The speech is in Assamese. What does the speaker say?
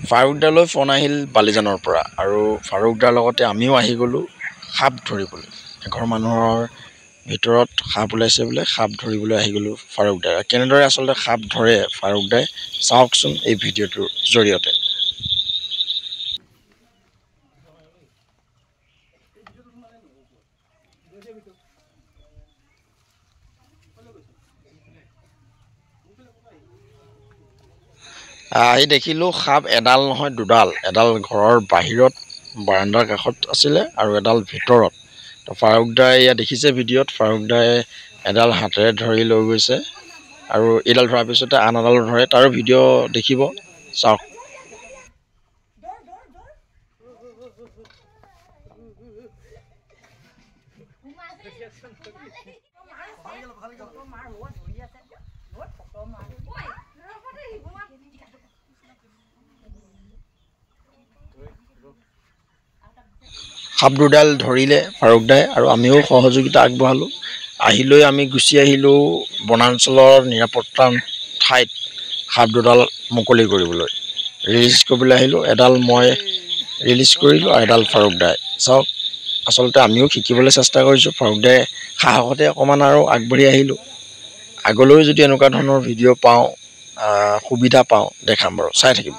ফাৰুকদালৈ ফোন আহিল বালিজানৰ পৰা আৰু ফাৰুকদাৰ লগতে আমিও আহি গ'লোঁ সাপ ধৰিবলৈ। এঘৰ মানুহৰ ভিতৰত সাপ ওলাইছে বোলে, সাপ ধৰিবলৈ আহি গ'লোঁ ফাৰুকদাই। কেনেদৰে আচলতে সাপ ধৰে ফাৰুকদাই চাওকচোন এই ভিডিঅ'টোৰ জৰিয়তে। আহি দেখিলোঁ সাপ এডাল নহয় দুডাল, এডাল ঘৰৰ বাহিৰত বাৰাণ্ডাৰ কাষত আছিলে আৰু এডাল ভিতৰত। তো ফাৰুকদাই ইয়াত দেখিছে ভিডিঅ'ত, ফাৰুকদাই এডাল হাতেৰে ধৰি লৈ গৈছে আৰু এইডাল ধৰাৰ পিছতে আন এডাল ধৰে, তাৰো ভিডিঅ' দেখিব, চাওক। সাপ দুডাল ধৰিলে ফাৰুকদাই আৰু আমিও সহযোগিতা আগবঢ়ালোঁ। আহিলৈ আমি গুচি আহিলোঁ বনাঞ্চলৰ নিৰাপত্তা ঠাইত সাপ দুডাল মুকলি কৰিবলৈ, ৰিলিজ কৰিবলৈ আহিলোঁ। এডাল মই ৰিলিজ কৰিলোঁ আৰু এডাল ফাৰুকদাই। চাওক, আচলতে আমিও শিকিবলৈ চেষ্টা কৰিছোঁ, ফাৰুকদাই সাহসতে অকণমান আৰু আগবাঢ়ি আহিলোঁ। আগলৈও যদি এনেকুৱা ধৰণৰ ভিডিঅ' পাওঁ, সুবিধা পাওঁ, দেখাম বাৰু, চাই থাকিব।